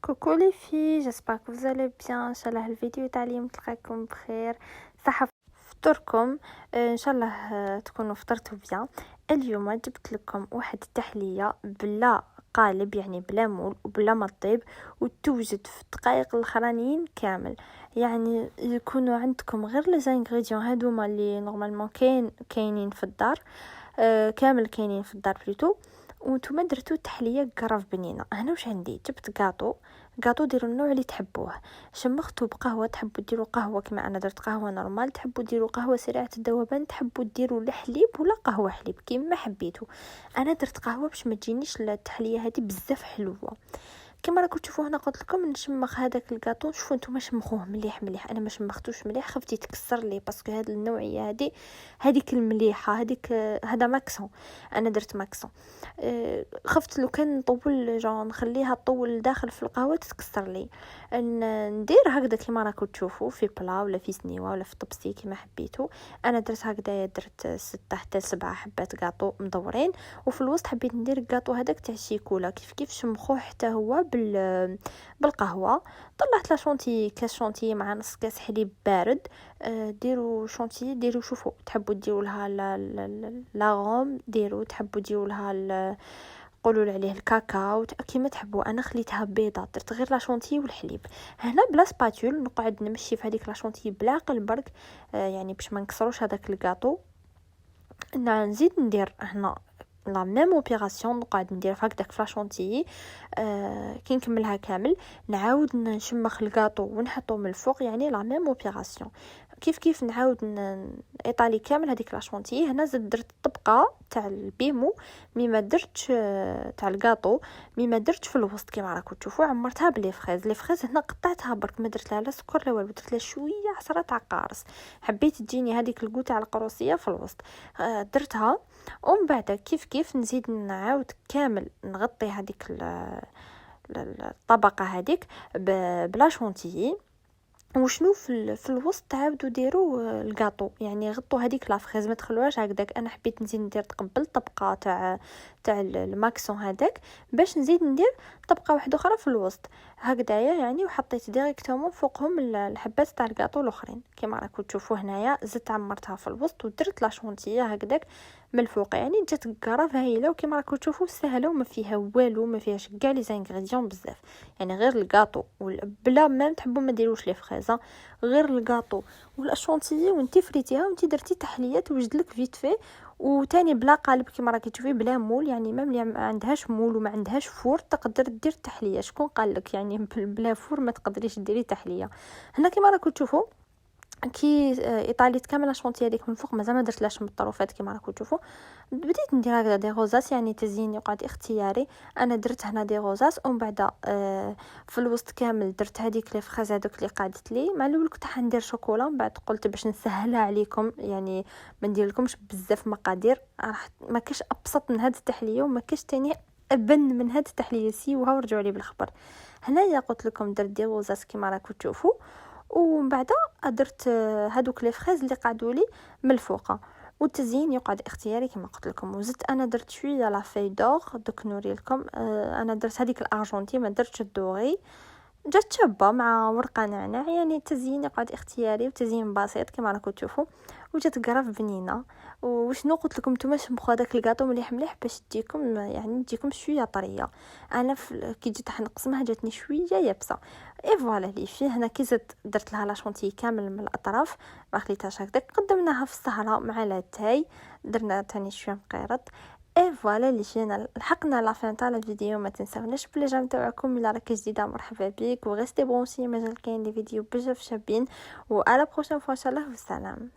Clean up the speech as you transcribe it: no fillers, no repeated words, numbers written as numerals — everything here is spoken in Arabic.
Coucou les filles, j'espère que vous allez bien. ان شاء الله الفيديو تاع اليوم تلقاكم بخير صحة فطوركم. ان شاء الله تكونوا فطرتوا بيان. اليوم جبت لكم واحد التحلية بلا قالب، يعني بلا مول وبلا ما طيب، وتوجد في الدقائق الاخرانيين كامل. يعني يكونوا عندكم غير لي زانغريديون هادوما اللي نورمالمون كاينين في الدار، كامل كاينين في الدار بلوتو. وانتم درتو تحليه قرف بنينه. هنا واش عندي؟ جبت كاطو ديروا النوع اللي تحبوه. شمختو بقهوه، تحبوا ديروا قهوه كما انا درت قهوه نورمال، تحبوا ديروا قهوه سريعه الذوبان، تحبوا ديروا الحليب ولا قهوه حليب كيما حبيتوا. انا درت قهوه باش ما تجينيش التحليه هذه بزاف حلوه. كما راكم تشوفوا هنا قلت لكم نشمخ هذاك الكاطو. شوفوا نتوما شمخوه مليح مليح، انا ما شمختوش مليح، خفت يتكسر لي باسكو هذه النوعيه هذيك المليحه هذيك، هذا ماكسون. انا درت ماكسون. خفت لو كان نطول جون نخليها تطول داخل في القهوه تتكسر لي. ندير هكذا كما راكم تشوفوا في بلا ولا في سنيوه ولا في طبسي كما حبيتوا. انا درت هكذا، درت 6 حتى 7 حبات كاطو مدورين، وفي الوسط حبيت ندير الكاطو هذاك تاع الشيكولا كيف شمخوه حتى هو بالقهوه. طلعت لا شونتي، كاس شونتي مع نص كاس حليب بارد. ديروا شونتي، ديروا شوفوا تحبوا ديروا لها لا غوم، ديروا تحبوا ديروا لها قولوا عليه الكاكاو كيما تحبوا. انا خليتها بيضه، درت غير لا شونتي والحليب. هنا بلا سباتول نقعد نمشي في هذيك لا شونتي بالعقل برك، يعني باش ما نكسروش هذاك الكاطو. نزيد ندير هنا لا ميم اوبيراسيون، نقعد ندير هكذاك فلاشونتي. كي نكملها كامل نعاود نشمخ الكاطو ونحطو من الفوق، يعني لا ميم اوبيراسيون. كيف نعاود ايطالي كامل هذيك لاشونتي. هنا زدت درت طبقه تاع البيمو مي ما درتش تاع الكاطو، مي ما درتش في الوسط كيما راكم تشوفوا. عمرتها بلي فريز هنا قطعتها برك، ما درت لها لا سكر لا والو، درت لها شويه عصره تاع قارص. حبيت تجيني هذيك الكو تاع القروسيه في الوسط. درتها ومن بعد كيف نزيد نعاود كامل نغطي هذيك الطبقه هذيك بلا شونتيي. وشنو في الوسط تعاودوا ديروا الكاطو، يعني غطوا هذيك لافريز ما تخلوهاش هكذاك. انا حبيت نزيد ندير تقبل طبقه تاع الماكسون هذاك باش نزيد ندير طبقه واحده اخرى في الوسط هكذايا يعني. وحطيت ديريكتومون فوقهم الحبات تاع الكاطو الاخرين كما راكم تشوفوا هنايا. زدت عمرتها في الوسط ودرت لا شونتيه هكذاك من الفوق، يعني جات قرف هايله. وكما راكم تشوفوا سهله وما فيها والو، ما فيهاش كاع لي زانغريديون بزاف، يعني غير الكاطو بلا ما تحبوا ما ديروش لي فريزا، غير الكاطو ولا شونتيي وانتي فريتيها وانتي درتي تحليه توجد لك فيت في. وتاني بلا قالب كما راكي تشوفي بلا مول، يعني ميم اللي ما عندهاش مول وما عندهاش فور تقدر دير تحليه. شكون قال لك يعني بلا فور ما تقدريش ديري تحليه؟ هنا كما راكم تشوفوا كي ايطاليت كامل شونتي هذيك من فوق مازال ما درتلاش من الطروفات كما راكم تشوفوا. بديت ندير هكذا دي غوزاس، يعني تزيين يقعد اختياري. انا درت هنا دي غوزاس ومن بعد في الوسط كامل درت هذيك لي فريز هذوك اللي قادت لي. مع الاول كنت حندير شوكولا، من بعد قلت باش نسهلها عليكم يعني ما ندير لكمش بزاف مقادير، راح ما كاش ابسط من هذه التحليه وما كاش تاني ابن من هذه التحليه. سيوها ورجعوا لي بالخبر. هنايا قلت لكم درت دي غوزاس كما راكم تشوفوا، ومن بعد درت هذوك لي فريز اللي قعدوا لي من الفوق. والتزيين يقعد اختياري كما قلت لكم. وزدت انا درت شويه لا في دور دوك نوري لكم. انا درت هذيك الارجنتي ما درتش الدوري، جات شابه مع ورقه نعناع، يعني التزيين يقعد اختياري وتزيين بسيط كما راكم تشوفوا. وجات قرف بنينه. وشنو قلت لكم نتوما شمخوا هذاك الكاطو مليح باش تجيكم يعني تجيكم شويه طريه. انا كي جيت نقسمها جاتني شويه يابسه. اي فوالا لي في هنا كي زدت درت لها لا شونتي كامل من الاطراف، ما خليتهاش هكذاك. قدمناها في السهره مع لاتاي، درنا تاني شويه مقيرط. اي فوالا اللي جينا لحقنا لا فين تاع الفيديو. ما تنساوناش بلي جام تاعكم الا راك جديده مرحبا بك، وغيستي بونسي مازال كاين لي فيديو بزاف شابين. و على بروشين فوا ان شاء الله والسلام.